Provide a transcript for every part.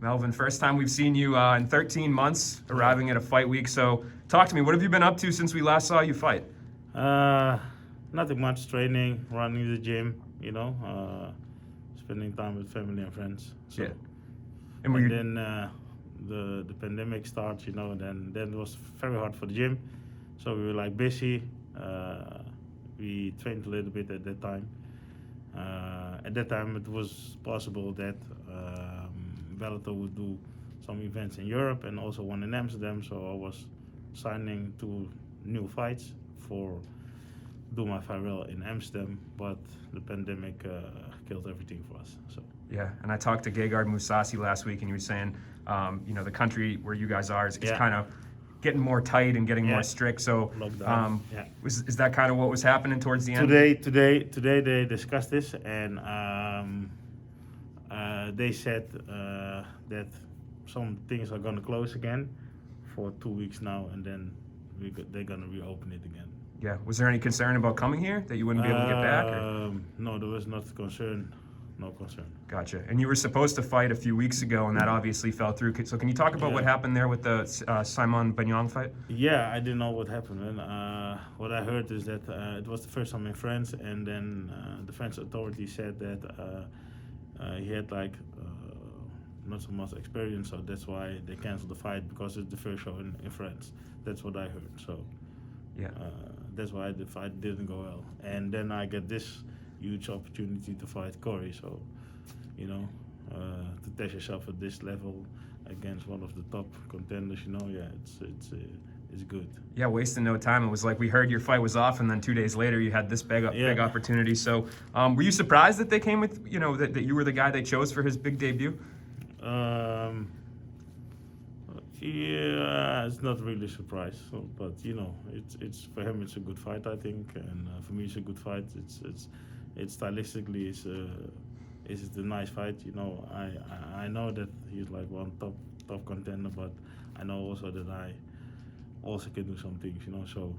Melvin, first time we've seen you in 13 months, arriving at a fight week. So talk to me. What have you been up to since we last saw you fight? Uh, Nothing much. Training, running the gym. Spending time with family and friends. So, Yeah. and then the pandemic starts. Then it was very hard for the gym. So we were like busy. We trained a little bit at that time. At that time, it was possible that Bellator would do some events in Europe and also one in Amsterdam. So I was signing 2 new fights for do my farewell in Amsterdam, but the pandemic killed everything for us. So Yeah, and I talked to Gegard Mousasi last week, and you were saying, the country where you guys are is kind of getting more tight and getting more strict. So, lockdown. is that kind of what was happening towards the end? Today they discussed this, and they said that some things are gonna close again for 2 weeks now, and then they're gonna reopen it again. Yeah. Was there any concern about coming here that you wouldn't be able to get back? No, there was not concern. No concern. Gotcha. And you were supposed to fight a few weeks ago, and that obviously fell through. So can you talk about what happened there with the Simon Bagnon fight? Yeah, I didn't know what happened. And what I heard is that it was the first time in France, and then the French authorities said that he had not so much experience, so that's why they canceled the fight, because it's the first show in France. That's what I heard. So yeah, that's why the fight didn't go well. And then I get this huge opportunity to fight Corey. So, to test yourself at this level against one of the top contenders, it's good. Yeah, wasting no time. It was like we heard your fight was off, and then 2 days later you had this big opportunity. So, were you surprised that they came with, that you were the guy they chose for his big debut? Yeah, it's not really a surprise, but it's for him it's a good fight, I think, and for me it's a good fight. It's stylistically it's a nice fight. I know that he's like one top contender, but I know also that I also can do some things. So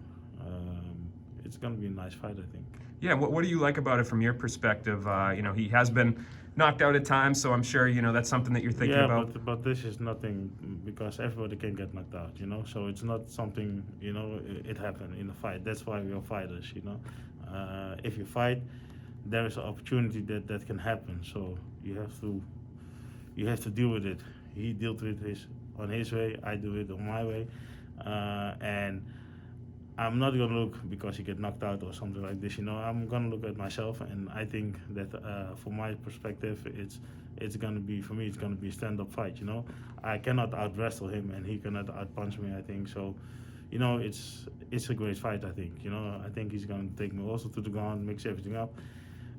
it's gonna be a nice fight, I think. Yeah, what do you like about it from your perspective? He has been knocked out at times, so I'm sure that's something that you're thinking about. Yeah, but this is nothing, because everybody can get knocked out, so it's not something, it happened in a fight. That's why we are fighters. If you fight, there is an opportunity that can happen, so you have to deal with it. He dealt with it on his way, I do it on my way, and I'm not gonna look because he get knocked out or something like this. I'm gonna look at myself, and I think that from my perspective, it's gonna be, for me, it's gonna be a stand-up fight. I cannot out wrestle him, and he cannot out punch me, I think. So, it's a great fight, I think. I think he's gonna take me also to the ground, mix everything up,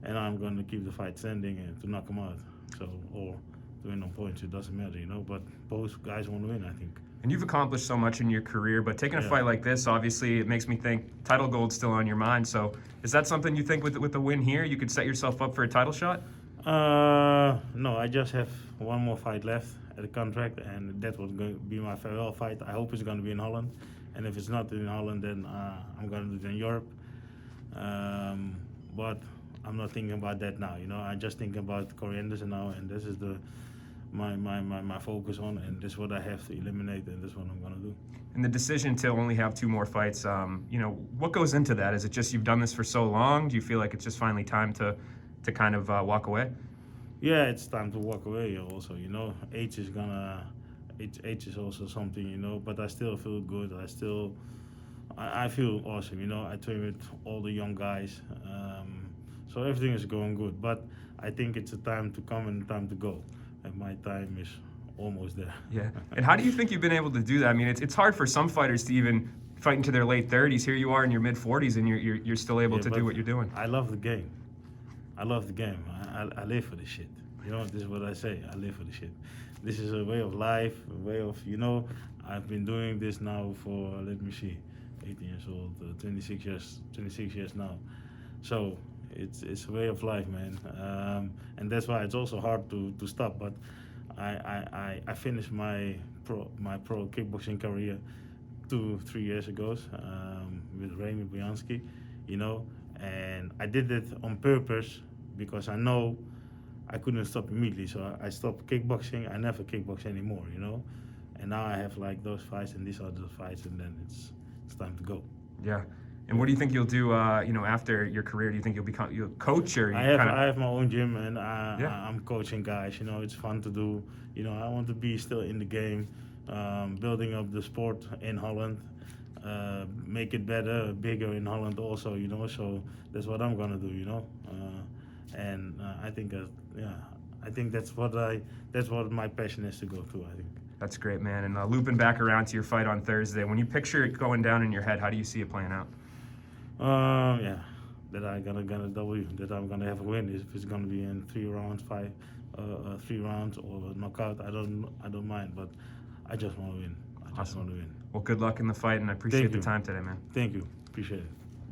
and I'm gonna keep the fight standing and to knock him out. So, or to win on points, it doesn't matter, But both guys want to win, I think. And you've accomplished so much in your career, but taking a fight like this, obviously, it makes me think title gold's still on your mind. So is that something you think with the win here, you could set yourself up for a title shot? No, I just have one more fight left at the contract, and that was going to be my farewell fight. I hope it's going to be in Holland. And if it's not in Holland, then I'm going to do it in Europe. But I'm not thinking about that now, I'm just thinking about Corey Anderson now, and this is my focus on, and this is what I have to eliminate, and this is what I'm gonna do. And the decision to only have 2 more fights, what goes into that? Is it just you've done this for so long? Do you feel like it's just finally time to kind of walk away? Yeah, it's time to walk away also, age is also something, but I still feel good. I feel awesome, I train with all the young guys, so everything is going good, but I think it's a time to come and a time to go. And my time is almost there. Yeah. And how do you think you've been able to do that? I mean, it's hard for some fighters to even fight into their late 30s. Here you are in your mid 40s, and you're still able to do what you're doing. I love the game. I live for this shit. This is what I say. I live for this shit. This is a way of life, a way of, I've been doing this now for, let me see, 18 years old, 26 years now. So it's a way of life, man, and that's why it's also hard to stop. But I finished my pro kickboxing career 2-3 years ago with Raymond Bianski, and I did it on purpose because I know I couldn't stop immediately, so I stopped kickboxing. I never kickbox anymore, you know. And now I have like those fights, and these are the fights, and then it's time to go. Yeah. And what do you think you'll do, after your career? Do you think you'll coach, or you I have my own gym, and I'm coaching guys. You know, it's fun to do. You know, I want to be still in the game, building up the sport in Holland, make it better, bigger in Holland also. You know, so that's what I'm gonna do. You know, and I think that's what my passion is to go to. I think. That's great, man. And looping back around to your fight on Thursday, when you picture it going down in your head, how do you see it playing out? That I'm gonna W, that I'm gonna have a win. If it's gonna be in 3 rounds, 3 rounds or knockout, I don't mind. But I just want to win. I just want to win. Well, good luck in the fight, and I appreciate the time today, man. Thank you. Appreciate it.